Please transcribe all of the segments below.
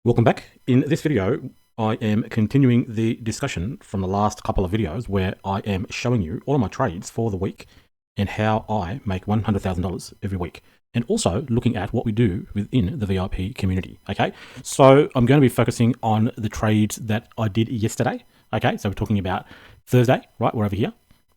Welcome back. In this video, I am continuing the discussion from the last couple of videos where I am showing you all of my trades for the week and how I make $100,000 every week. And also looking at what we do within the VIP community. Okay, so I'm going to be focusing on the trades that I did yesterday. Okay, so we're talking about Thursday, right? We're over here.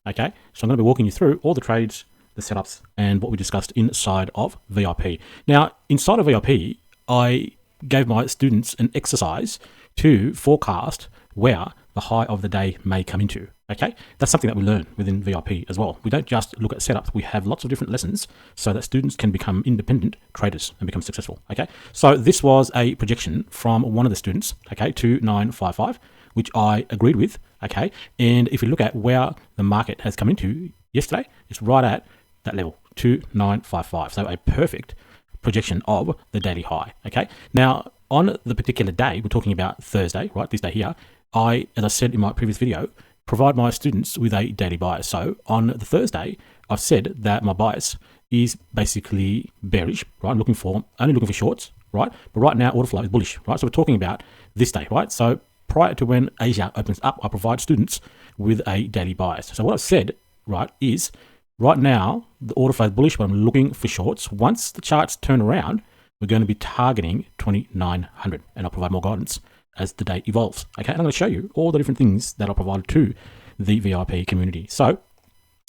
Okay, so I'm going to be walking you through all the trades, the setups, and what we discussed inside of VIP. Now, inside of VIP, I gave my students an exercise to forecast where the high of the day may come into. Okay, that's something that we learn within VIP as well. We don't just look at setups, we have lots of different lessons so that students can become independent traders and become successful. Okay, so this was a projection from one of the students, okay, 2955, which I agreed with. Okay, and if you look at where the market has come into yesterday, it's right at that level, 2955. So a perfect projection of the daily high. Okay, now on the particular day, we're talking about Thursday, right? This day here, as I said in my previous video, provide my students with a daily bias. So on the Thursday, I've said that my bias is basically bearish, right? Only looking for shorts, right? But right now, order flow is bullish, right? So we're talking about this day, right? So prior to when Asia opens up, I provide students with a daily bias. So what I've said, right, is right now, the order flow is bullish, but I'm looking for shorts. Once the charts turn around, we're going to be targeting 2900, and I'll provide more guidance as the day evolves. Okay, and I'm going to show you all the different things that I'll provide to the VIP community. So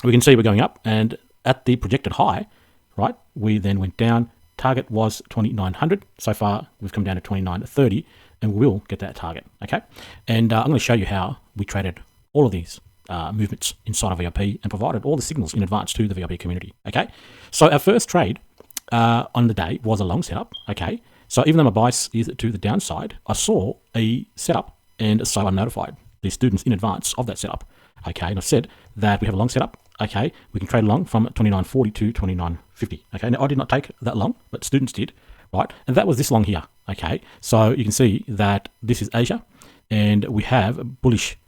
we can see we're going up, and at the projected high, right, we then went down. Target was 2900. So far, we've come down to 2930, and we will get that target. Okay, and I'm going to show you how we traded all of these movements inside of VIP and provided all the signals in advance to the VIP community. Okay, so our first trade on the day was a long setup. Okay, so even though my bias is to the downside, I saw a setup, and so I notified the students in advance of that setup. Okay, and I said that we have a long setup. Okay, we can trade along from 2940 to 2950. Okay, now I did not take that long, but students did, right? And that was this long here. Okay, so you can see that this is Asia, and we have bullish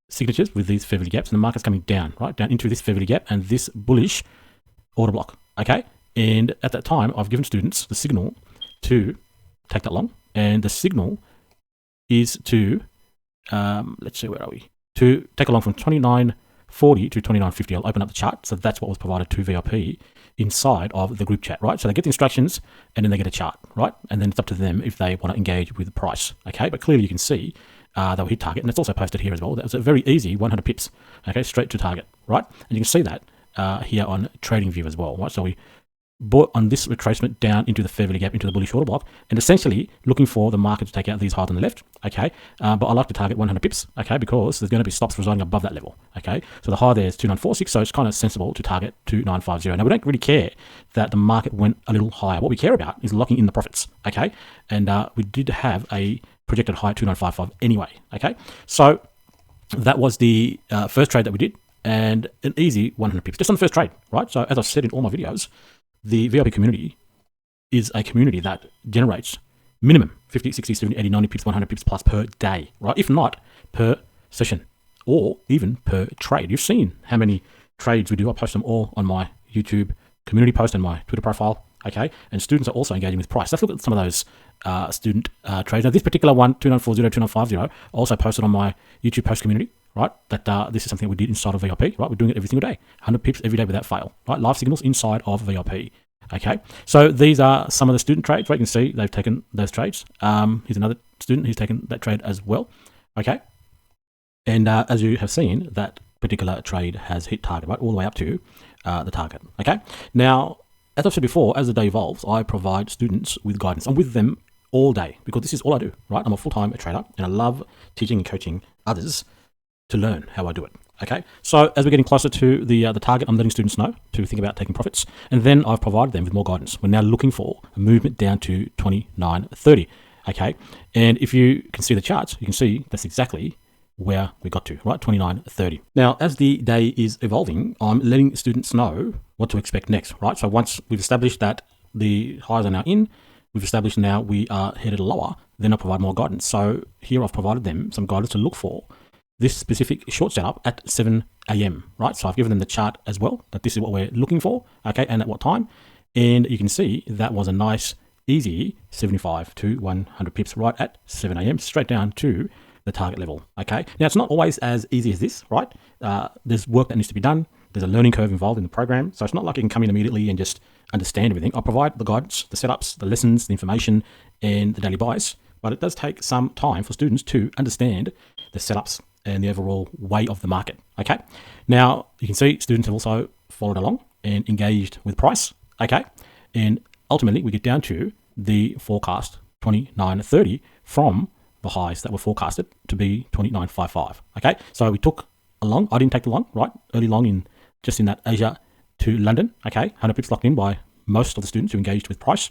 signatures with these fair value gaps, and the market's coming down, right, down into this fair value gap and this bullish order block. Okay, and at that time, I've given students the signal to take that long, and the signal is to let's see, where are we? To take along from 2940 to 2950. I'll open up the chart. So that's what was provided to VIP inside of the group chat, right? So they get the instructions and then they get a chart, right? And then it's up to them if they want to engage with the price. Okay, but clearly you can see they'll hit target, and it's also posted here as well. That was a very easy 100 pips, okay, straight to target, right? And you can see that here on TradingView as well, right? So we bought on this retracement down into the fair value gap, into the bullish order block, and essentially looking for the market to take out these highs on the left, okay? But I like to target 100 pips, okay, because there's going to be stops residing above that level, okay? So the high there is 2946, so it's kind of sensible to target 2950. Now, we don't really care that the market went a little higher. What we care about is locking in the profits, okay? And we did have a projected high at 2955 anyway, okay? So that was the first trade that we did, and an easy 100 pips, just on the first trade, right? So as I've said in all my videos, the VIP community is a community that generates minimum 50, 60, 70, 80, 90 pips, 100 pips plus per day, right? If not per session or even per trade. You've seen how many trades we do. I post them all on my YouTube community post and my Twitter profile, okay? And students are also engaging with price. Let's look at some of those student trades. Now, this particular one, 2940, 2950, I also posted on my YouTube post community, right? That this is something we did inside of VIP, right? We're doing it every single day, 100 pips every day without fail, right? Live signals inside of VIP, okay? So these are some of the student trades, right? You can see they've taken those trades. Here's another student who's taken that trade as well, okay? And as you have seen, that particular trade has hit target, right? All the way up to the target, okay? Now, as I've said before, as the day evolves, I provide students with guidance. I'm with them all day because this is all I do, right? I'm a full-time trader, and I love teaching and coaching others to learn how I do it. Okay, so as we're getting closer to the target, I'm letting students know to think about taking profits, and then I've provided them with more guidance. We're now looking for a movement down to 2930. Okay, and if you can see the charts, you can see that's exactly where we got to, right? 2930. Now, as the day is evolving, I'm letting students know what to expect next, right? So once we've established that the highs are now in, we've established now we are headed lower, then I'll provide more guidance. So here I've provided them some guidance to look for this specific short setup at 7 a.m., right? So I've given them the chart as well, that this is what we're looking for, okay, and at what time. And you can see that was a nice easy 75 to 100 pips right at 7 a.m. straight down to the target level. Okay. Now it's not always as easy as this, right? There's work that needs to be done. There's a learning curve involved in the program. So it's not like you can come in immediately and just understand everything. I'll provide the guidance, the setups, the lessons, the information, and the daily bias. But it does take some time for students to understand the setups and the overall way of the market. Okay. Now you can see students have also followed along and engaged with price. Okay. And ultimately we get down to the forecast 29.30 from the highs that were forecasted to be 29.55. Okay. So we took a long, I didn't take the long, right? Early long in just in that Asia to London. Okay. 100 pips locked in by most of the students who engaged with price.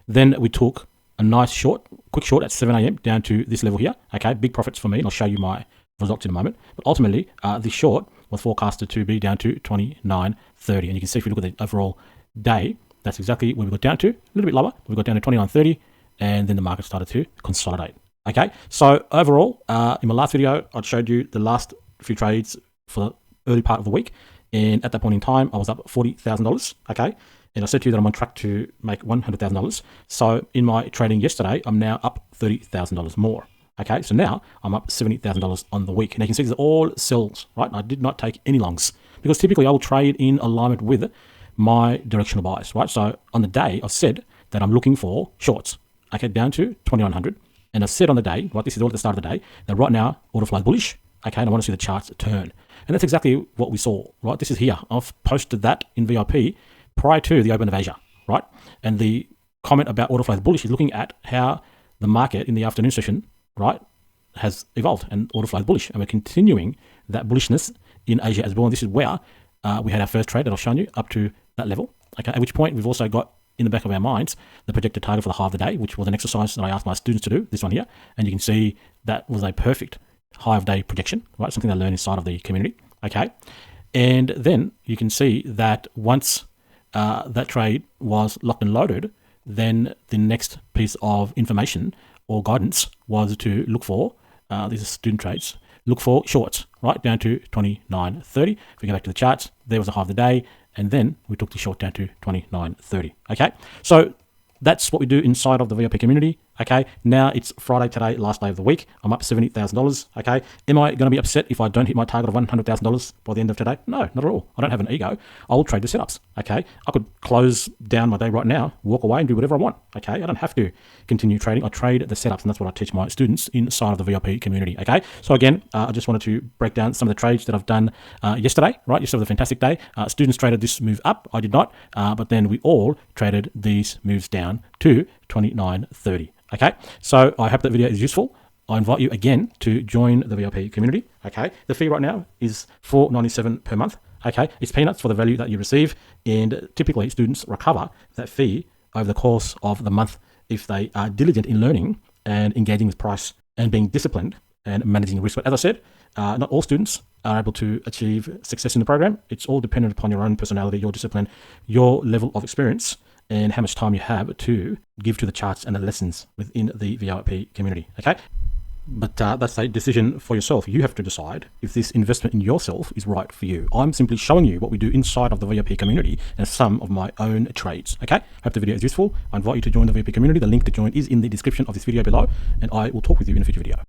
Then we took a nice short, quick short at 7 a.m. down to this level here. Okay, big profits for me, and I'll show you my results in a moment. But ultimately, this short was forecasted to be down to 29.30. And you can see if you look at the overall day, that's exactly where we got down to. A little bit lower, but we got down to 29.30, and then the market started to consolidate. Okay, so overall, in my last video, I showed you the last few trades for the early part of the week. And at that point in time, I was up $40,000. Okay. And I said to you that I'm on track to make $100,000. So in my trading yesterday, I'm now up $30,000 more. Okay, so now I'm up $70,000 on the week. And you can see these are all sells, right? I did not take any longs because typically I will trade in alignment with my directional bias, right? So on the day, I said that I'm looking for shorts, okay, down to 2,100. And I said on the day, right, this is all at the start of the day, that right now, order flow is bullish, okay, and I want to see the charts turn. And that's exactly what we saw, right? This is here. I've posted that in VIP prior to the open of Asia, right? And the comment about order flow is bullish is looking at how the market in the afternoon session, right, has evolved and order flow is bullish. And we're continuing that bullishness in Asia as well. And this is where we had our first trade that I've shown you up to that level. Okay, at which point we've also got in the back of our minds the projected target for the high of the day, which was an exercise that I asked my students to do, this one here. And you can see that was a perfect high of day projection, right? Something I learned inside of the community. Okay. And then you can see that once that trade was locked and loaded, then the next piece of information or guidance was to look for, these are student trades, look for shorts, right, down to 29.30. If we go back to the charts, there was a high of the day, and then we took the short down to 29.30. Okay, so that's what we do inside of the VIP community. Okay, now it's Friday today, last day of the week. I'm up $70,000. Okay, am I going to be upset if I don't hit my target of $100,000 by the end of today? No, not at all. I don't have an ego. I'll trade the setups. Okay, I could close down my day right now, walk away, and do whatever I want. Okay, I don't have to continue trading. I trade the setups, and that's what I teach my students inside of the VIP community. Okay, so again, I just wanted to break down some of the trades that I've done yesterday. Right, yesterday was a fantastic day. Students traded this move up. I did not, but then we all traded these moves down to 29.30. Okay, so I hope that video is useful. I invite you again to join the VIP community. Okay, the fee right now is $4.97 per month. Okay, it's peanuts for the value that you receive, and typically students recover that fee over the course of the month if they are diligent in learning and engaging with price and being disciplined and managing risk. But as I said, not all students are able to achieve success in the program. It's all dependent upon your own personality, your discipline, your level of experience, and how much time you have to give to the charts and the lessons within the VIP community. Okay, but that's a decision for yourself. You have to decide if this investment in yourself is right for you. I'm simply showing you what we do inside of the VIP community and some of my own trades. Okay, hope the video is useful. I invite you to join the VIP community. The link to join is in the description of this video below, and I will talk with you in a future video.